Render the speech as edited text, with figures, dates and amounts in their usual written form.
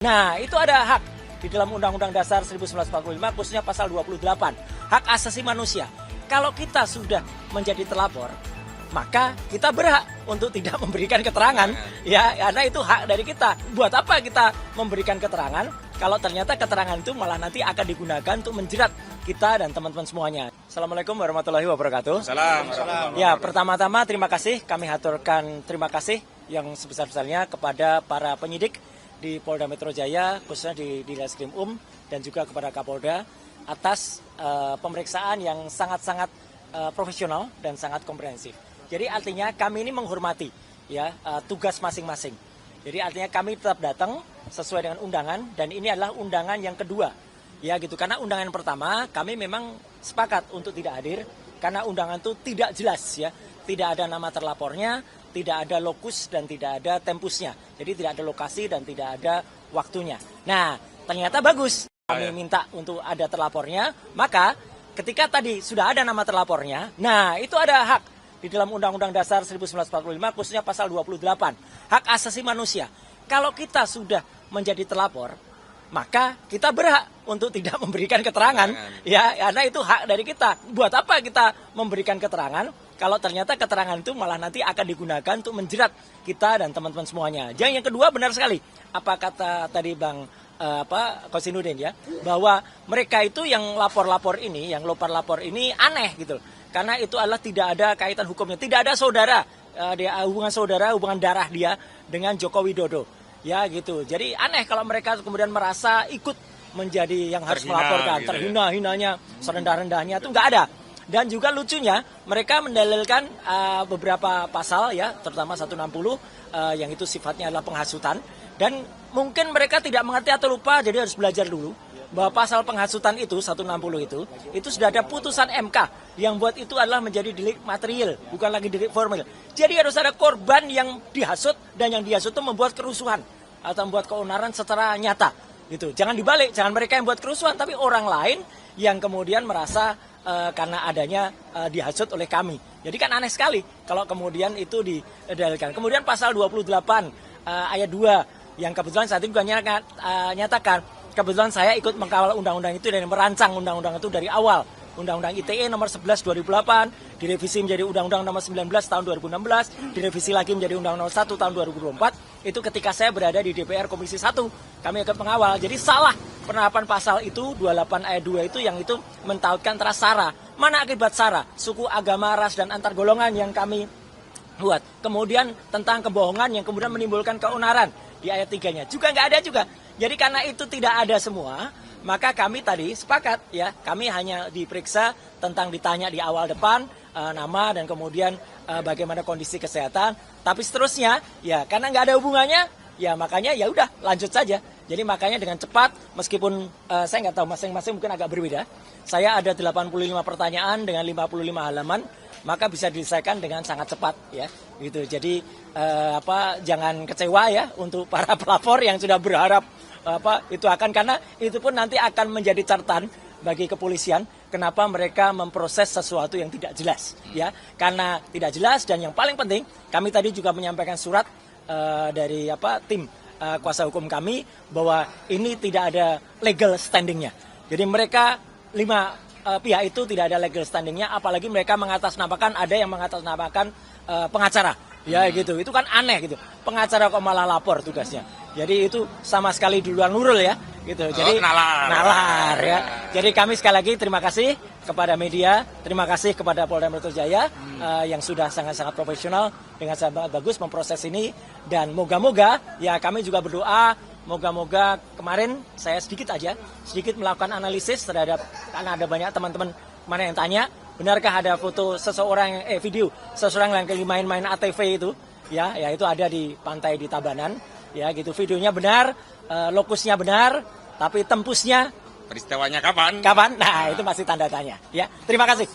Nah, itu ada hak di dalam Undang-Undang Dasar 1945, khususnya pasal 28, hak asasi manusia. Kalau kita sudah menjadi terlapor, maka kita berhak untuk tidak memberikan keterangan, ya, karena itu hak dari kita. Buat apa kita memberikan keterangan kalau ternyata keterangan itu malah nanti akan digunakan untuk menjerat kita dan teman-teman semuanya. Assalamualaikum warahmatullahi wabarakatuh. Salam. Ya, pertama-tama terima kasih, kami haturkan terima kasih yang sebesar-besarnya kepada para penyidik di Polda Metro Jaya, khususnya di Reskrim dan juga kepada Kapolda atas pemeriksaan yang sangat-sangat profesional dan sangat komprehensif. Jadi artinya kami ini menghormati ya tugas masing-masing. Jadi artinya kami tetap datang sesuai dengan undangan dan ini adalah undangan yang kedua. Ya gitu, karena undangan pertama kami memang sepakat untuk tidak hadir karena undangan itu tidak jelas ya. Tidak ada nama terlapornya, tidak ada lokus dan tidak ada tempusnya. Jadi tidak ada lokasi dan tidak ada waktunya. Nah, ternyata bagus. Kami minta untuk ada terlapornya, maka ketika tadi sudah ada nama terlapornya, nah itu ada hak di dalam Undang-Undang Dasar 1945, khususnya pasal 28, hak asasi manusia. Kalau kita sudah menjadi terlapor, maka kita berhak untuk tidak memberikan keterangan, ya, karena itu hak dari kita. Buat apa kita memberikan keterangan kalau ternyata keterangan itu malah nanti akan digunakan untuk menjerat kita dan teman-teman semuanya. Yang kedua benar sekali, apa kata tadi Bang Kosinudin ya, bahwa mereka itu yang lapor-lapor ini, yang lapor-lapor ini aneh gitu. Karena itu adalah tidak ada kaitan hukumnya, tidak ada saudara, hubungan saudara, hubungan darah dia dengan Joko Widodo. Ya gitu, jadi aneh kalau mereka kemudian merasa ikut menjadi yang harus melaporkan, gitu terhina-hinanya, serendah-rendahnya, itu nggak ada. Dan juga lucunya, mereka mendalilkan beberapa pasal ya, terutama 160 yang itu sifatnya adalah penghasutan. Dan mungkin mereka tidak mengerti atau lupa, jadi harus belajar dulu bahwa pasal penghasutan itu 160 itu sudah ada putusan MK yang buat itu adalah menjadi delik material, bukan lagi delik formil. Jadi harus ada korban yang dihasut dan yang dihasut itu membuat kerusuhan atau membuat keonaran secara nyata. Gitu. Jangan dibalik, jangan mereka yang buat kerusuhan, tapi orang lain yang kemudian merasa karena adanya dihasut oleh kami. Jadi kan aneh sekali kalau kemudian itu didalilkan. Kemudian pasal 28 ayat 2 yang kebetulan saat ini juga nyatakan kebetulan saya ikut mengawal undang-undang itu dan merancang undang-undang itu dari awal. Undang-undang ITE nomor 11 2008 direvisi menjadi Undang-Undang nomor 19 tahun 2016, direvisi lagi menjadi Undang-Undang nomor 1 tahun 2024. Itu ketika saya berada di DPR Komisi 1, kami ikut mengawal. Jadi salah penerapan pasal itu 28 ayat 2 itu yang itu mentautkan antara SARA. Mana akibat SARA? Suku, agama, ras dan antar golongan yang kami buat. Kemudian tentang kebohongan yang kemudian menimbulkan keonaran di ayat 3-nya. Juga nggak ada juga. Jadi karena itu tidak ada semua, maka kami tadi sepakat ya, kami hanya diperiksa tentang ditanya di awal depan nama dan kemudian bagaimana kondisi kesehatan. Tapi seterusnya ya karena nggak ada hubungannya, ya makanya ya udah lanjut saja. Jadi makanya dengan cepat, meskipun saya nggak tahu masing-masing mungkin agak berbeda. Saya ada 85 pertanyaan dengan 55 halaman, maka bisa diselesaikan dengan sangat cepat ya. Gitu. Jadi jangan kecewa ya untuk para pelapor yang sudah berharap itu akan, karena itu pun nanti akan menjadi catatan bagi kepolisian kenapa mereka memproses sesuatu yang tidak jelas ya, karena tidak jelas. Dan yang paling penting kami tadi juga menyampaikan surat dari tim kuasa hukum kami bahwa ini tidak ada legal standingnya. Jadi mereka 5 pihak itu tidak ada legal standingnya, apalagi mereka mengatasnamakan, ada yang mengatasnamakan pengacara ya gitu. Itu kan aneh gitu, pengacara kok malah lapor tugasnya. Jadi itu sama sekali di luar nurul ya gitu. Jadi nalar ya. Jadi kami sekali lagi terima kasih kepada media, terima kasih kepada Polda Metro Jaya yang sudah sangat-sangat profesional dengan sangat bagus memproses ini. Dan moga-moga ya kami juga berdoa, moga-moga kemarin saya sedikit melakukan analisis terhadap, karena ada banyak teman-teman mana yang tanya, benarkah ada foto seseorang video seseorang yang lagi main-main ATV itu ya itu ada di pantai di Tabanan ya gitu. Videonya benar, lokusnya benar, tapi tempusnya, peristiwanya kapan? Nah itu masih tanda tanya ya. Terima kasih.